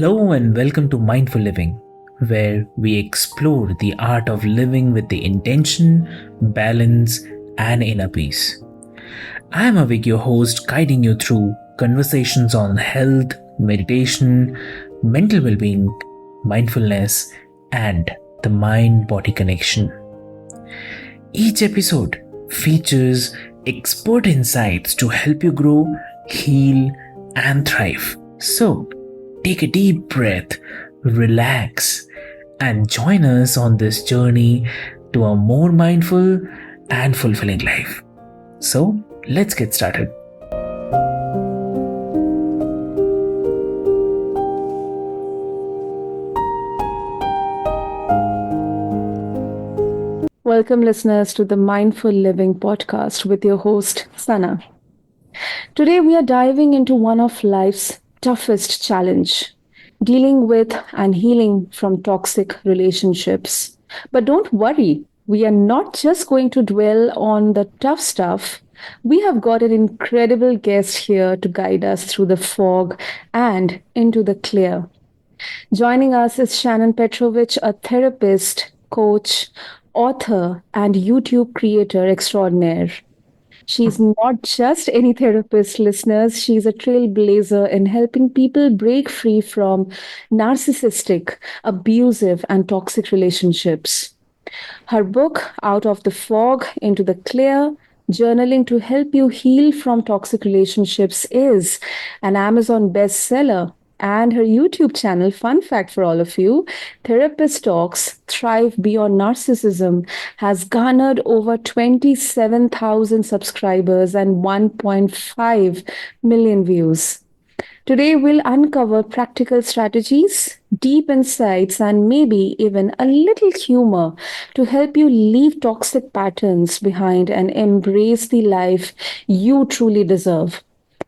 Hello and welcome to Mindful Living, where we explore the art of living with the intention, balance, and inner peace. I am Avik, your host, guiding you through conversations on health, meditation, mental well being, mindfulness, and the mind body connection. Each episode features expert insights to help you grow, heal, and thrive. So, take a deep breath, relax, and join us on this journey to a more mindful and fulfilling life. So, let's get started. Welcome, listeners, to the Mindful Living podcast with your host, Sana. Today, we are diving into one of life's toughest challenge, dealing with and healing from toxic relationships. But don't worry, we are not just going to dwell on the tough stuff. We have got an incredible guest here to guide us through the fog and into the clear. Joining us is Shannon Petrovich, a therapist, coach, author, and YouTube creator extraordinaire. She's not just any therapist, listeners. She's a trailblazer in helping people break free from narcissistic, abusive, and toxic relationships. Her book, Out of the Fog into the Clear, Journaling to Help You Heal from Toxic Relationships, is an Amazon bestseller. And her YouTube channel, fun fact for all of you, Therapist Talks Thrive Beyond Narcissism, has garnered over 27,000 subscribers and 1.5 million views. Today, we'll uncover practical strategies, deep insights, and maybe even a little humor to help you leave toxic patterns behind and embrace the life you truly deserve.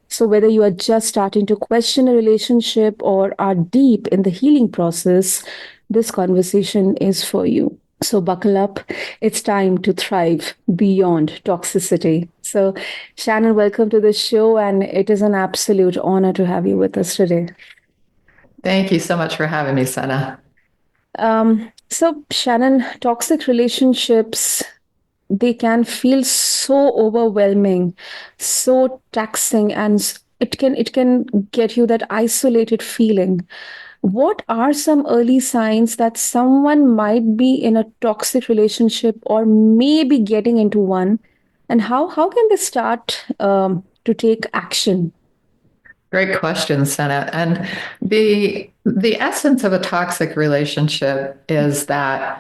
So, whether you are just starting to question a relationship or are deep in the healing process, this conversation is for you. So, buckle up. It's time to thrive beyond toxicity. So, Shannon, welcome to the show, and it is an absolute honor to have you with us today. Thank you so much for having me, Sana. So, Shannon, toxic relationships, they can feel so overwhelming, so taxing, and it can get you that isolated feeling. What are some early signs that someone might be in a toxic relationship or maybe getting into one, and how can they start to take action? Great question, Sana. And the essence of a toxic relationship is that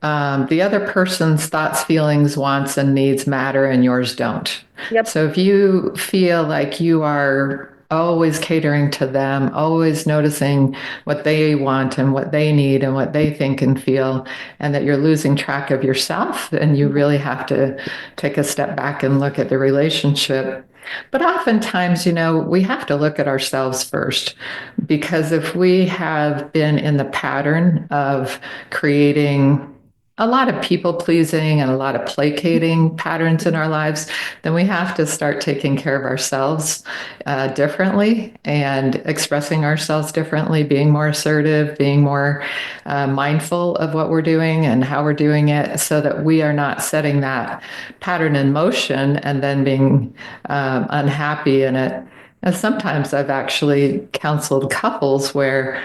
the other person's thoughts, feelings, wants, and needs matter, and yours don't. Yep. So if you feel like you are always catering to them, always noticing what they want and what they need and what they think and feel, and that you're losing track of yourself, then you really have to take a step back and look at the relationship. But oftentimes, we have to look at ourselves first, because if we have been in the pattern of creating a lot of people pleasing and a lot of placating patterns in our lives, then we have to start taking care of ourselves differently and expressing ourselves differently, being more assertive, being more mindful of what we're doing and how we're doing it, so that we are not setting that pattern in motion and then being unhappy in it. And sometimes I've actually counseled couples where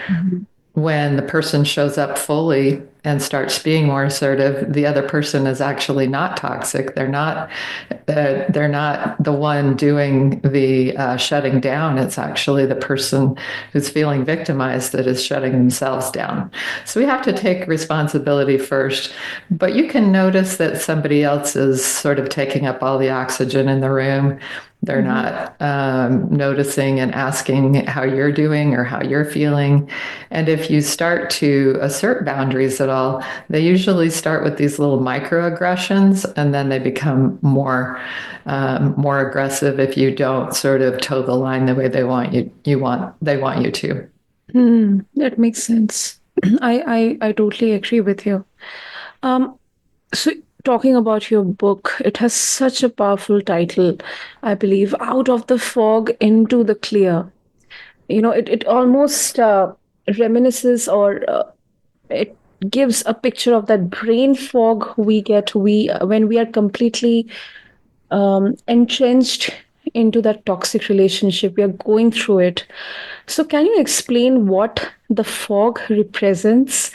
when the person shows up fully and starts being more assertive, the other person is actually not toxic. They're not the one doing the shutting down. It's actually the person who's feeling victimized that is shutting themselves down. So we have to take responsibility first. But you can notice that somebody else is sort of taking up all the oxygen in the room. They're not noticing and asking how you're doing or how you're feeling. And if you start to assert boundaries at all, they usually start with these little microaggressions, and then they become more aggressive if you don't sort of toe the line the way they want you to. That makes sense. I totally agree with you. So, talking about your book, it has such a powerful title, I believe, Out of the Fog into the Clear. It almost reminisces or it gives a picture of that brain fog we get when we are completely entrenched into that toxic relationship. We are going through it. So, can you explain what the fog represents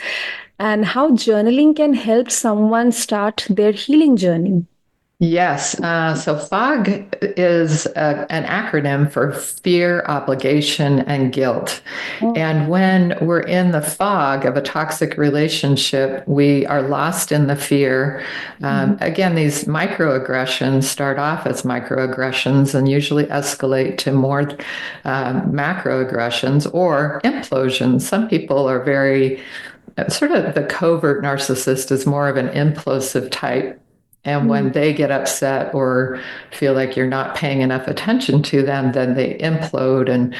and how journaling can help someone start their healing journey? Yes. So FOG is an acronym for fear, obligation, and guilt. Oh. And when we're in the fog of a toxic relationship, we are lost in the fear. Again, these microaggressions start off as microaggressions and usually escalate to more macroaggressions or implosions. Some people are very sort of the covert narcissist is more of an implosive type. And when they get upset or feel like you're not paying enough attention to them, then they implode and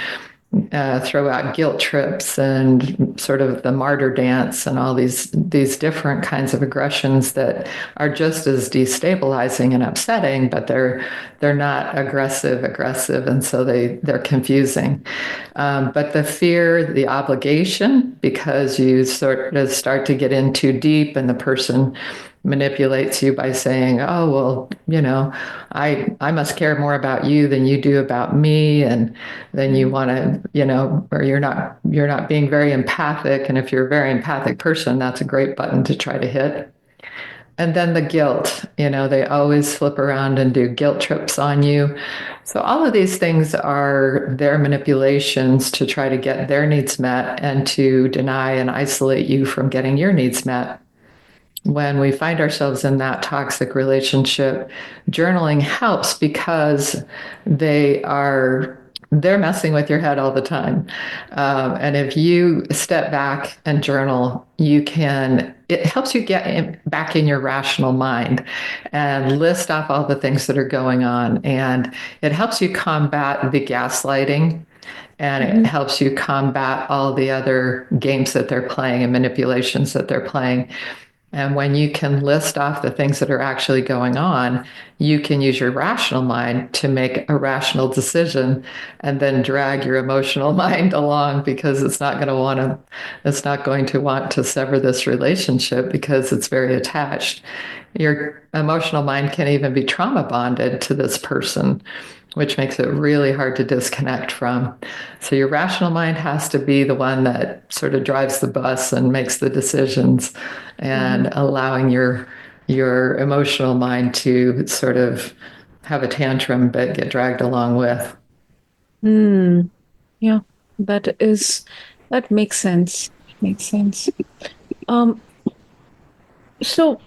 throw out guilt trips and sort of the martyr dance and all these different kinds of aggressions that are just as destabilizing and upsetting, but they're not aggressive, and so they're confusing. But the fear, the obligation, because you sort of start to get in too deep, and the person manipulates you by saying, "Oh, well, I must care more about you than you do about me," and then you want to, or you're not being very empathic. And if you're a very empathic person, that's a great button to try to hit. And then the guilt, they always flip around and do guilt trips on you. So all of these things are their manipulations to try to get their needs met and to deny and isolate you from getting your needs met. When we find ourselves in that toxic relationship, journaling helps because they're messing with your head all the time. And if you step back and journal, it helps you get back in your rational mind and list off all the things that are going on. And it helps you combat the gaslighting, and it helps you combat all the other games that they're playing and manipulations that they're playing. And when you can list off the things that are actually going on, you can use your rational mind to make a rational decision and then drag your emotional mind along, because it's not going to want to sever this relationship because it's very attached. Your emotional mind can even be trauma bonded to this person, which makes it really hard to disconnect from. So your rational mind has to be the one that sort of drives the bus and makes the decisions, and allowing your emotional mind to sort of have a tantrum but get dragged along with. Yeah, that makes sense. Makes sense. Um, so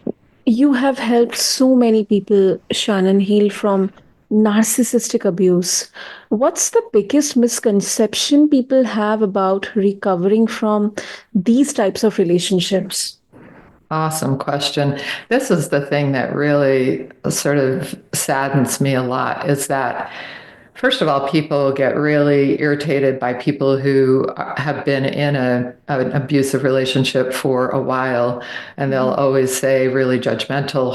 you have helped so many people, Shannon, heal from narcissistic abuse. What's the biggest misconception people have about recovering from these types of relationships? Awesome question. This is the thing that really sort of saddens me a lot, is that, first of all, people get really irritated by people who have been in an abusive relationship for a while, and they'll always say really judgmental,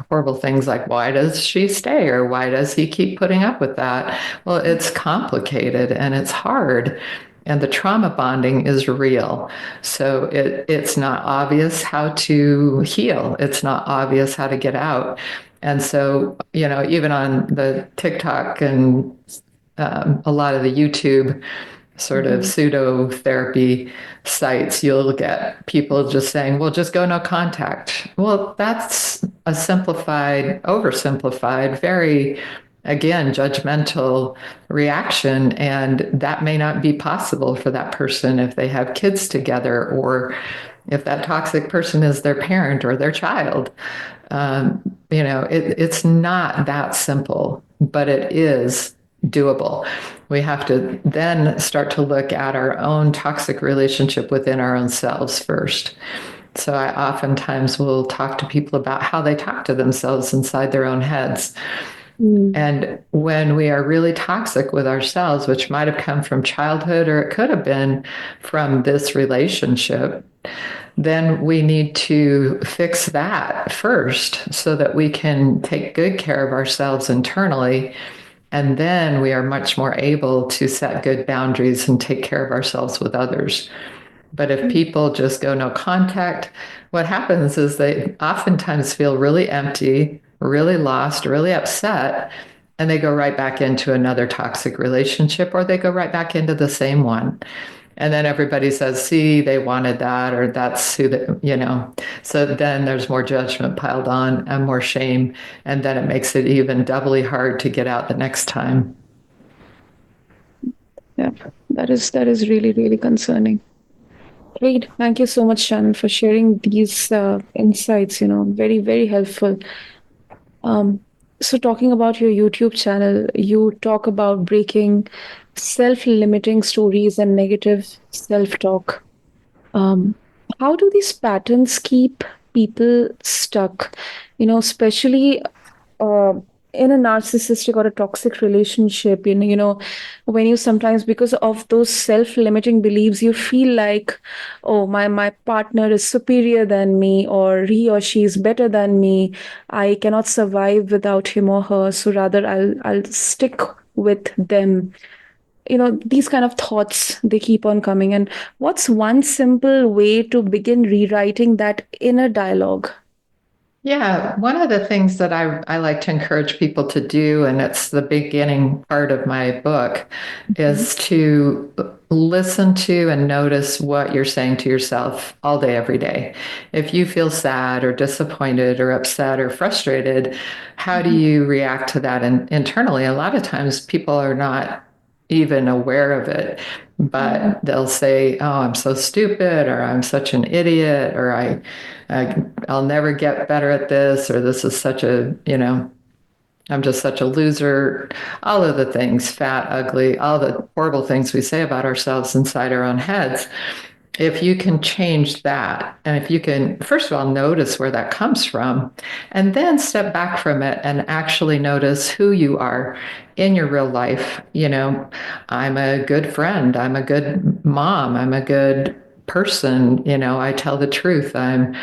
horrible things like, "Why does she stay?" or "Why does he keep putting up with that?" Well, it's complicated and it's hard. And the trauma bonding is real. So it's not obvious how to heal. It's not obvious how to get out. And so, even on the TikTok and a lot of the YouTube sort of pseudo therapy sites, you'll get people just saying, "Well, just go no contact." Well, that's a simplified, oversimplified, very, again, judgmental reaction. And that may not be possible for that person if they have kids together, or if that toxic person is their parent or their child. It's not that simple, but it is doable. We have to then start to look at our own toxic relationship within our own selves first. So I oftentimes will talk to people about how they talk to themselves inside their own heads. And when we are really toxic with ourselves, which might have come from childhood or it could have been from this relationship, then we need to fix that first so that we can take good care of ourselves internally. And then we are much more able to set good boundaries and take care of ourselves with others. But if people just go no contact, what happens is they oftentimes feel really empty, really lost, really upset, and they go right back into another toxic relationship, or they go right back into the same one. And then everybody says, see, they wanted that, or that's who So then there's more judgment piled on and more shame. And then it makes it even doubly hard to get out the next time. Yeah, that is really, really concerning. Great. Thank you so much, Shannon, for sharing these insights. Very, very helpful. Um, so, talking about your YouTube channel, you talk about breaking self limiting stories and negative self talk. Um, how do these patterns keep people stuck? Especially uh, in a narcissistic or a toxic relationship, when you sometimes, because of those self-limiting beliefs, you feel like, oh, my partner is superior than me, or he or she is better than me. I cannot survive without him or her, so rather I'll stick with them. These kind of thoughts, they keep on coming. And what's one simple way to begin rewriting that inner dialogue? Yeah, one of the things that I like to encourage people to do, and it's the beginning part of my book, is to listen to and notice what you're saying to yourself all day, every day. If you feel sad or disappointed or upset or frustrated, how do you react to that internally? A lot of times people are not even aware of it, but they'll say, oh, I'm so stupid, or I'm such an idiot, or I'll never get better at this, or this is such a, I'm just such a loser. All of the things, fat, ugly, all the horrible things we say about ourselves inside our own heads. If you can change that, and if you can, first of all, notice where that comes from, and then step back from it and actually notice who you are in your real life. I'm a good friend, I'm a good mom, I'm a good person, I tell the truth, I'm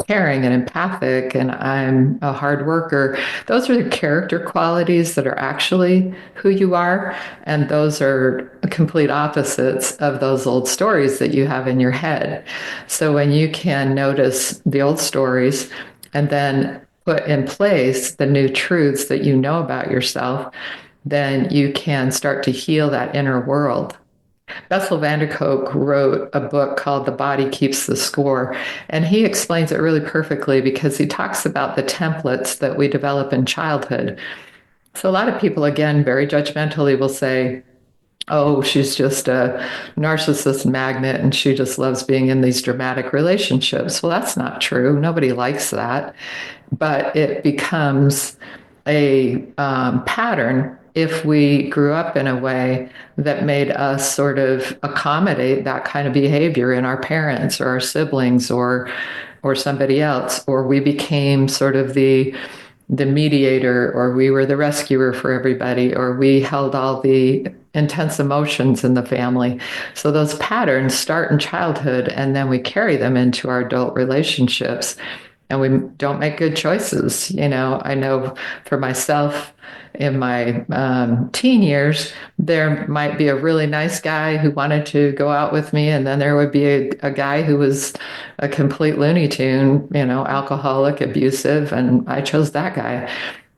caring and empathic, and I'm a hard worker. Those are the character qualities that are actually who you are. And those are complete opposites of those old stories that you have in your head. So when you can notice the old stories and then put in place the new truths that you know about yourself, then you can start to heal that inner world. Bessel van der Kolk wrote a book called The Body Keeps the Score, and he explains it really perfectly because he talks about the templates that we develop in childhood. So a lot of people, again, very judgmentally will say, oh, she's just a narcissist magnet and she just loves being in these dramatic relationships. Well, that's not true. Nobody likes that. But it becomes a pattern if we grew up in a way that made us sort of accommodate that kind of behavior in our parents or our siblings or somebody else, or we became sort of the mediator, or we were the rescuer for everybody, or we held all the intense emotions in the family. So those patterns start in childhood and then we carry them into our adult relationships, and we don't make good choices. I know for myself, in my teen years, there might be a really nice guy who wanted to go out with me, and then there would be a guy who was a complete Looney Tune, alcoholic, abusive, and I chose that guy.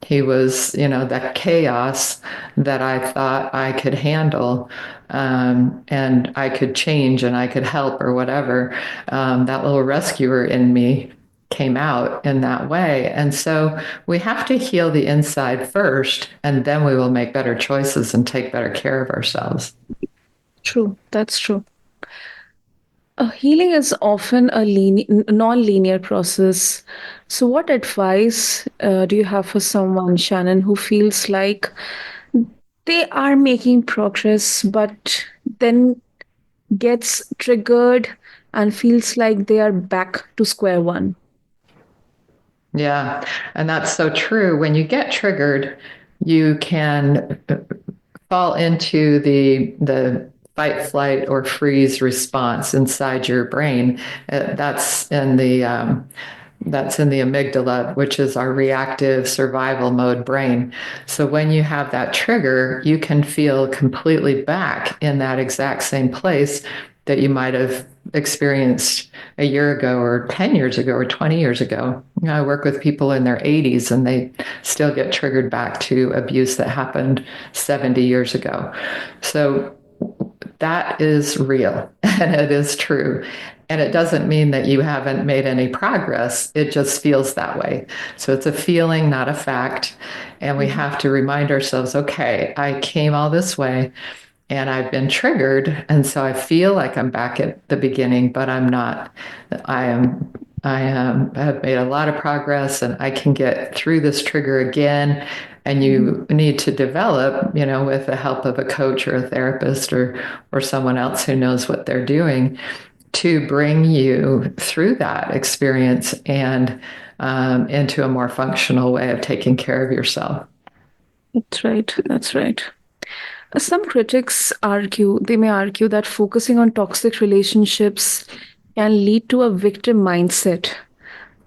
He was, that chaos that I thought I could handle, and I could change and I could help or whatever. That little rescuer in me came out in that way. And so we have to heal the inside first, and then we will make better choices and take better care of ourselves. True, that's true. Healing is often a non-linear process. So, what advice do you have for someone, Shannon, who feels like they are making progress, but then gets triggered and feels like they are back to square one? Yeah, and that's so true. When you get triggered, you can fall into the fight, flight, or freeze response inside your brain. That's in the amygdala, which is our reactive survival mode brain. So when you have that trigger, you can feel completely back in that exact same place that you might have experienced a year ago or 10 years ago or 20 years ago. I work with people in their 80s and they still get triggered back to abuse that happened 70 years ago. So that is real and it is true. And it doesn't mean that you haven't made any progress. It just feels that way. So it's a feeling, not a fact. And we have to remind ourselves, okay, I came all this way and I've been triggered. And so I feel like I'm back at the beginning, but I'm not. I have made a lot of progress and I can get through this trigger again. And you need to develop, with the help of a coach or a therapist or someone else who knows what they're doing, to bring you through that experience and into a more functional way of taking care of yourself. That's right. That's right. Some critics may argue that focusing on toxic relationships can lead to a victim mindset.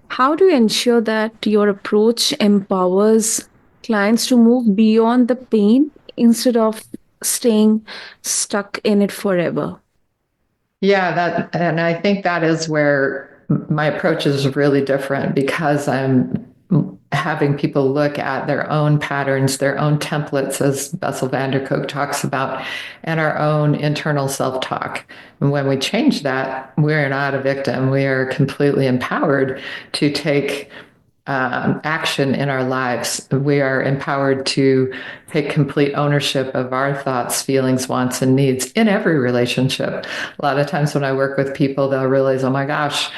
How do you ensure that your approach empowers clients to move beyond the pain instead of staying stuck in it forever? Yeah, and I think that is where my approach is really different, because I'm having people look at their own patterns, their own templates, as Bessel van der Kolk talks about, and our own internal self-talk. And when we change that, we're not a victim. We are completely empowered to take action in our lives. We are empowered to take complete ownership of our thoughts, feelings, wants, and needs in every relationship. A lot of times when I work with people, they'll realize, oh my gosh,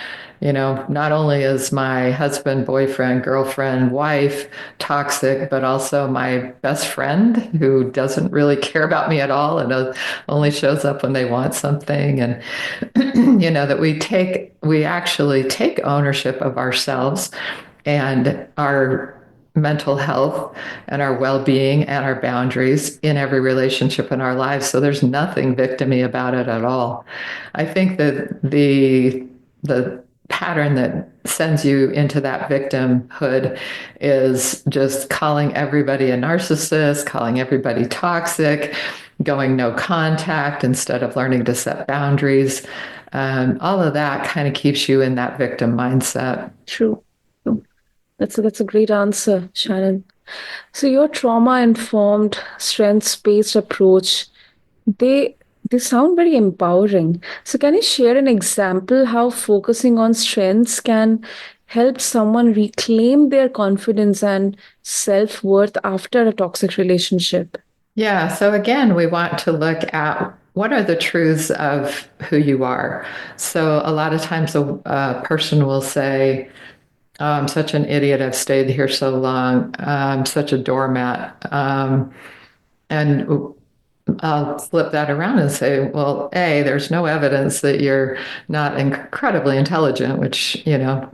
not only is my husband, boyfriend, girlfriend, wife toxic, but also my best friend, who doesn't really care about me at all and only shows up when they want something. And, that we actually take ownership of ourselves and our mental health and our well-being and our boundaries in every relationship in our lives. So there's nothing victim-y about it at all. I think that the pattern that sends you into that victimhood is just calling everybody a narcissist, calling everybody toxic, going no contact instead of learning to set boundaries. All of that kind of keeps you in that victim mindset. True. That's a great answer, Shannon. So your trauma-informed, strengths-based approach, they they sound very empowering. So can you share an example how focusing on strengths can help someone reclaim their confidence and self-worth after a toxic relationship? Yeah. So again, we want to look at what are the truths of who you are. So a lot of times a person will say, oh, I'm such an idiot. I've stayed here so long. I'm such a doormat. And I'll flip that around and say, well, A, there's no evidence that you're not incredibly intelligent, which, a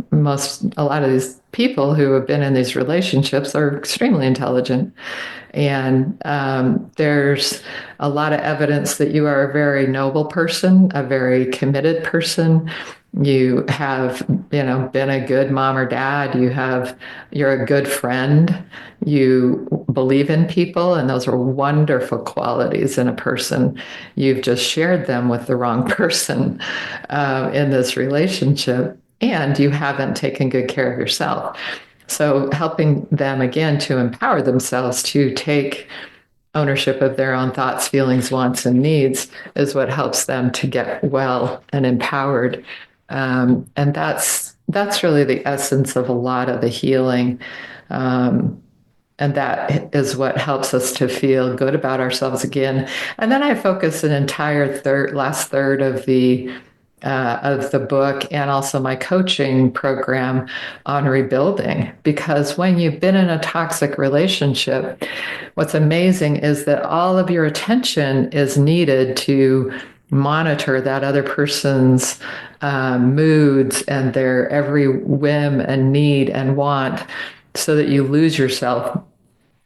lot of these people who have been in these relationships are extremely intelligent. And there's a lot of evidence that you are a very noble person, a very committed person. You have, been a good mom or dad. You're a good friend. You believe in people, and those are wonderful qualities in a person. You've just shared them with the wrong person in this relationship, and you haven't taken good care of yourself. So helping them again to empower themselves to take ownership of their own thoughts, feelings, wants, and needs is what helps them to get well and empowered. And that's really the essence of a lot of the healing. And that is what helps us to feel good about ourselves again. And then I focus an entire last third of the book and also my coaching program on rebuilding. Because when you've been in a toxic relationship, what's amazing is that all of your attention is needed to monitor that other person's moods and their every whim and need and want, so that you lose yourself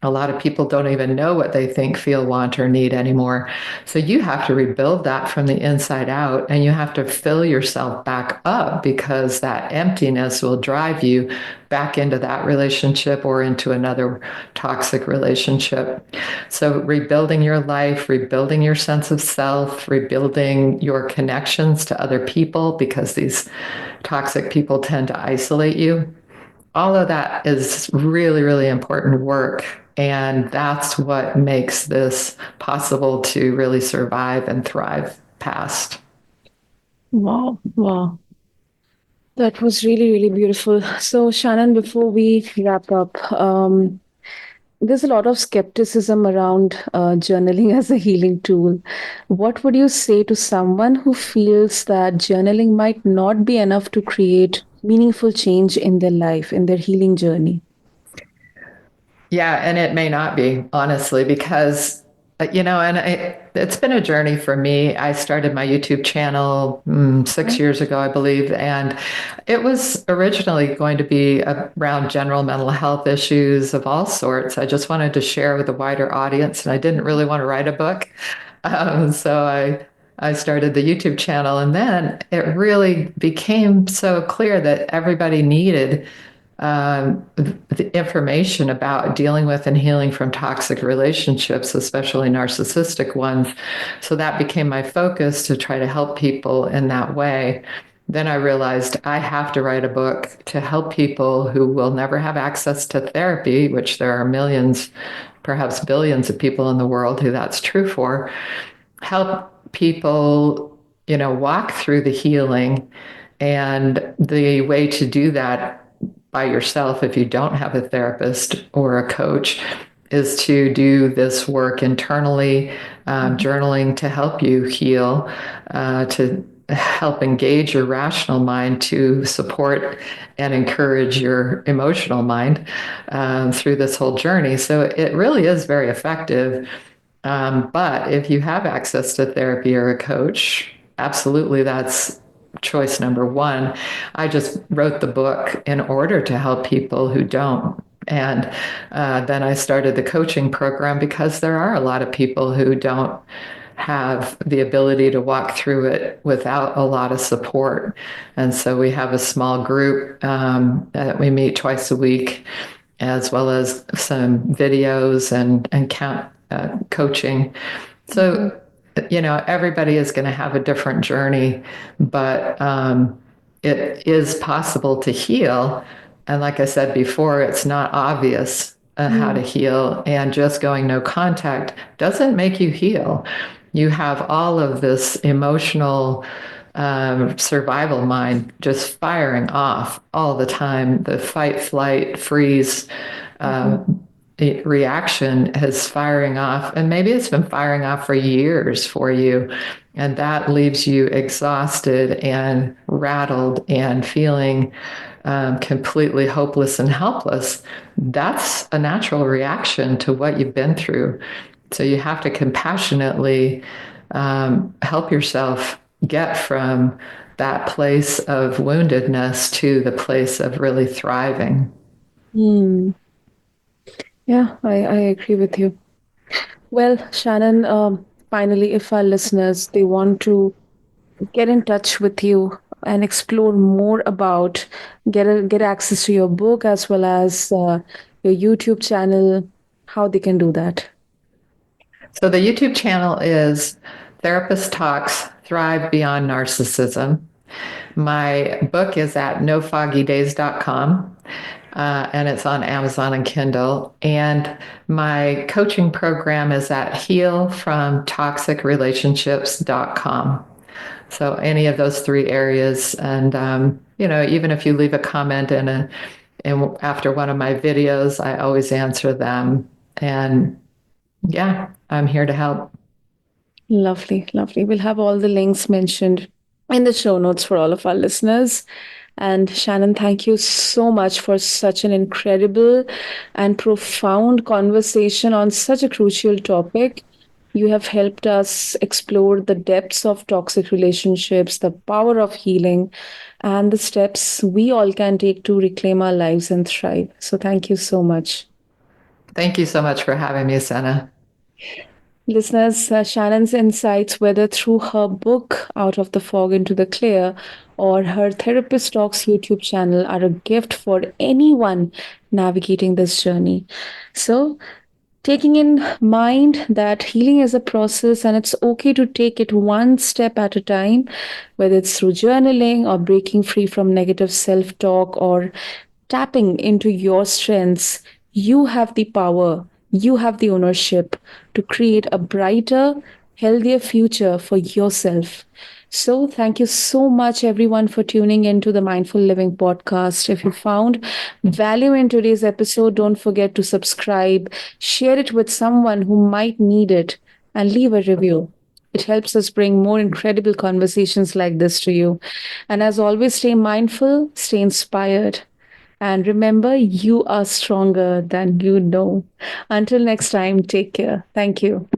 A lot of people don't even know what they think, feel, want, or need anymore. So you have to rebuild that from the inside out, and you have to fill yourself back up, because that emptiness will drive you back into that relationship or into another toxic relationship. So rebuilding your life, rebuilding your sense of self, rebuilding your connections to other people, because these toxic people tend to isolate you. All of that is really, really important work. And that's what makes this possible to really survive and thrive past. Wow, wow. That was really, really beautiful. So, Shannon, before we wrap up, there's a lot of skepticism around journaling as a healing tool. What would you say to someone who feels that journaling might not be enough to create meaningful change in their life, in their healing journey? Yeah, and it may not be, honestly, because it's been a journey for me. I started my YouTube channel 6 years ago, I believe, and it was originally going to be around general mental health issues of all sorts. I just wanted to share with a wider audience, and I didn't really want to write a book. So I started the YouTube channel, and then it really became so clear that everybody needed the information about dealing with and healing from toxic relationships, especially narcissistic ones. So that became my focus, to try to help people in that way. Then I realized I have to write a book to help people who will never have access to therapy, which there are millions, perhaps billions of people in the world who that's true for. Help people, walk through the healing. And the way to do that by yourself, if you don't have a therapist or a coach, is to do this work internally, journaling to help you heal, to help engage your rational mind, to support and encourage your emotional mind through this whole journey. So it really is very effective. But if you have access to therapy or a coach, absolutely, that's choice number one. I just wrote the book in order to help people who don't. And then I started the coaching program, because there are a lot of people who don't have the ability to walk through it without a lot of support. And so we have a small group that we meet twice a week, as well as some videos and coaching. So, everybody is going to have a different journey, but it is possible to heal. And like I said before, it's not obvious how to heal, and just going no contact doesn't make you heal. You have all of this emotional survival mind just firing off all the time. The fight, flight, freeze reaction is firing off, and maybe it's been firing off for years for you. And that leaves you exhausted and rattled and feeling completely hopeless and helpless. That's a natural reaction to what you've been through. So you have to compassionately help yourself get from that place of woundedness to the place of really thriving. Yeah, I agree with you. Well, Shannon, finally, if our listeners they want to get in touch with you and explore more about get access to your book as well as your YouTube channel, how they can do that. So the YouTube channel is Therapist Talks Thrive Beyond Narcissism. My book is at nofoggydays.com. And it's on Amazon and Kindle. And my coaching program is at healfromtoxicrelationships.com. So any of those three areas. And, even if you leave a comment and after one of my videos, I always answer them. And yeah, I'm here to help. Lovely, lovely. We'll have all the links mentioned in the show notes for all of our listeners. And Shannon, thank you so much for such an incredible and profound conversation on such a crucial topic. You have helped us explore the depths of toxic relationships, the power of healing, and the steps we all can take to reclaim our lives and thrive. So, thank you so much. Thank you so much for having me, Senna. Listeners, Shannon's insights, whether through her book, Out of the Fog into the Clear, or her Therapist Talks YouTube channel, are a gift for anyone navigating this journey. So, taking in mind that healing is a process and it's okay to take it one step at a time, whether it's through journaling or breaking free from negative self talk or tapping into your strengths, you have the power, you have the ownership to create a brighter, healthier future for yourself. So, thank you so much, everyone, for tuning into the Mindful Living podcast. If you found value in today's episode, don't forget to subscribe, share it with someone who might need it, and leave a review. It helps us bring more incredible conversations like this to you. And as always, stay mindful, stay inspired, and remember, you are stronger than you know. Until next time, take care. Thank you.